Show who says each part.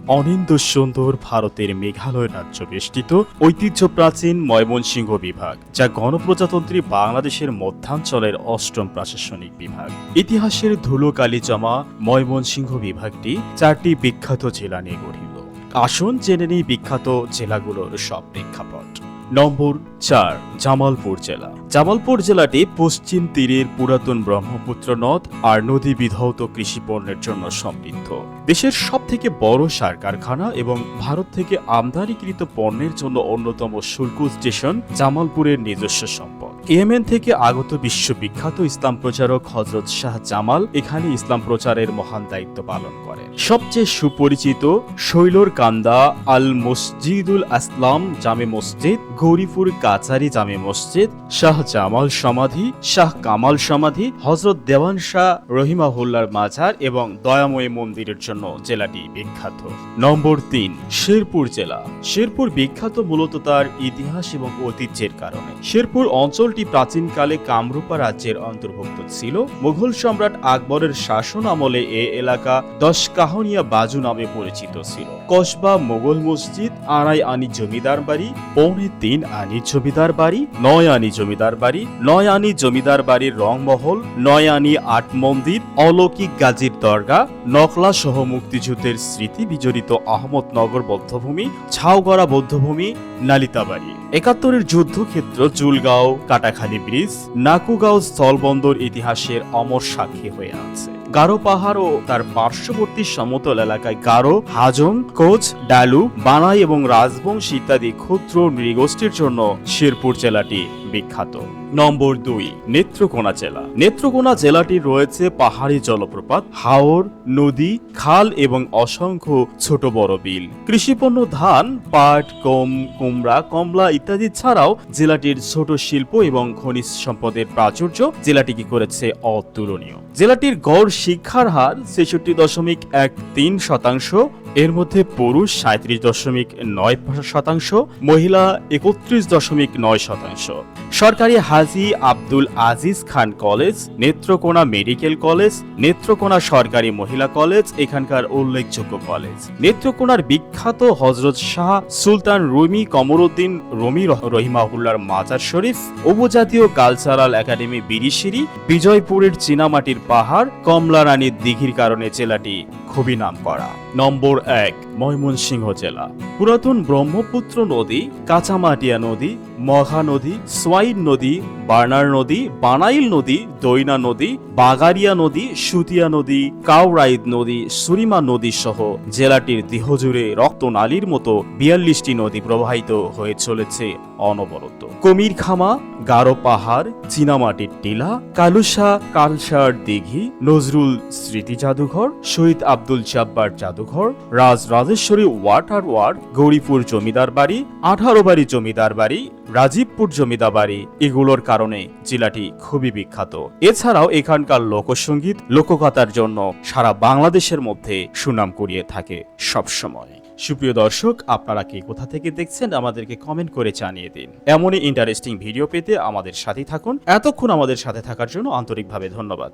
Speaker 1: অনিন্দ সুন্দর ভারতের মেঘালয় রাজ্য বেষ্টিত ঐতিহ্য প্রাচীন ময়মনসিংহ বিভাগ, যা গণপ্রজাতন্ত্রী বাংলাদেশের মধ্যাঞ্চলের অষ্টম প্রশাসনিক বিভাগ। ইতিহাসের ধুলো কালি জমা ময়মনসিংহ বিভাগটি 4টি বিখ্যাত জেলা নিয়ে গঠিত। আসুন জেনে নিই বিখ্যাত জেলাগুলোর সব প্রেক্ষাপট। নম্বর 4, জামালপুর জেলা। জামালপুর জেলাটি পশ্চিম তীরের পুরাতন ব্রহ্মপুত্র নদ আর নদী বিধৌত কৃষি পণ্যের জন্য সমৃদ্ধ। দেশের সবথেকে বড় সার কারখানা এবং ভারত থেকে আমদানিকৃত পণ্যের জন্য অন্যতম শুল্ক স্টেশন জামালপুরের নিজস্ব সম্পদ। ইয়েমেন থেকে আগত বিশ্ববিখ্যাত ইসলাম প্রচারক হযরত শাহ জামাল এখানে ইসলাম প্রচারের মহান দায়িত্ব পালন করেন। সবচেয়ে সুপরিচিত শৈলর কান্দা আল মসজিদুল আসলাম জামে মসজিদ, গৌরীপুর কাচারি জামে মসজিদ, শাহ জামাল সমাধি, শাহ কামাল সমাধি, হযরত দেওয়ান শাহ রহিমাহুল্লার মাজার এবং দয়াময় মন্দিরের জন্য জেলাটি বিখ্যাত। নম্বর 3, শেরপুর জেলা। শেরপুর বিখ্যাত মূলত তার ইতিহাস এবং ঐতিহ্যের কারণে। শেরপুর অঞ্চলটি প্রাচীনকালে কামরূপা রাজ্যের অন্তর্ভুক্ত ছিল। মুঘল সম্রাট আকবরের শাসন আমলে এ এলাকা দশকাহনিয়া বাজু নামে পরিচিত ছিল। কসবা মোগল মসজিদ, আড়াই আনি জমিদার বাড়ি, 3.25 আনি জমিদার বাড়ি, 9 আনি জমিদার বাড়ি, 9 আনি জমিদার বাড়ির রংমহল, 9 আনি আট মন্দির, অলৌকিক গাজীর দরগা, নকলা সহ মুক্তিযুদ্ধের স্মৃতি বিজড়িত আহমদনগর বৌদ্ধভূমি, ছাউগড়া বৌদ্ধভূমি, নালিতাবাড়ি, 71-এর যুদ্ধক্ষেত্র জুলগাঁও কাটাখালী ব্রিজ, নাকুগাঁও স্থলবন্দর ইতিহাসের অমর সাক্ষী হয়ে আছে। গারো পাহাড় ও তার পার্শ্ববর্তী সমতল এলাকায় গারো, হাজং, কোচ, ডালু, বানাই এবং রাজবংশী ইত্যাদি ক্ষুদ্র নৃগোষ্ঠীর জন্য শেরপুর জেলাটি বিখ্যাত। নম্বর 2, নেত্রকোনা জেলা। নেত্রকোনা জেলাটি রয়েছে পাহাড়ি জলপ্রপাত, হাওর, নদী, খাল এবং অসংখ্য ছোট বড় বিল। কৃষিপণ্য ধান, পাট, গম, কুমড়া, কমলা ইত্যাদি ছাড়াও জেলাটির ছোট শিল্প এবং খনিজ সম্পদের প্রাচুর্য জেলাটিকে করেছে অতুলনীয়। জেলাটির গড় শিক্ষার হার 66.13%, এর মধ্যে পুরুষ 37.9%, মহিলা 31.9%। সরকারি Haji Abdul Aziz Khan college, Netrokona medical college, Netrokona সরকারি মহিলা কলেজ এখানকার উল্লেখযোগ্য কলেজ। নেত্রকোনার বিখ্যাত হযরত শাহ সুলতান রুমি কমরউদ্দিন রুমি রহিমাহুল্লার মাজার শরীফ, উপজাতীয় কালচারাল একাডেমি বিরিশিরি, বিজয়পুরের চীনামাটির পাহাড়, কমলা রানীর দিঘির কারণে জেলাটি খুবই নামকরা। নম্বর 1, ময়মনসিংহ জেলা। পুরাতন ব্রহ্মপুত্র নদী, কাঁচামাটিয়া নদী, মঘা নদী, সোয়াইন নদী, বার্নার নদী, বানাইল নদী, দৈনা নদী, বাগারিয়া নদী, সুতিয়া নদী, কাউরাইদ নদী, সুরিমা নদী সহ জেলাটির দেহজুড়ে রক্তনালীর মতো 42টি নদী প্রবাহিত হয়ে চলেছে অনবরত। কুমিরখামা, গারো পাহাড়, চীনামাটির টিলা, কালুসা কালসার দিঘি, নজরুল স্মৃতি জাদুঘর, শহীদ আব্দুল জব্বার জাদুঘর, রাজরাজেশ্বরী ওয়াটার ওয়ার্ড, গৌরীপুর জমিদার বাড়ি, 18 বাড়ি জমিদার বাড়ি, রাজীবপুর জমিদার বাড়ি এগুলোর কারণে জেলাটি খুবই বিখ্যাত। এছাড়াও এখানকার লোকসঙ্গীত, লোককথার জন্য সারা বাংলাদেশের মধ্যে সুনাম কুড়িয়ে থাকে সবসময়। সুপ্রিয় দর্শক, আপনারা কে কোথা থেকে দেখছেন আমাদেরকে কমেন্ট করে জানিয়ে দিন। এমনই ইন্টারেস্টিং ভিডিও পেতে আমাদের সাথে থাকুন। এতক্ষণ আমাদের সাথে থাকার জন্য আন্তরিকভাবে ধন্যবাদ।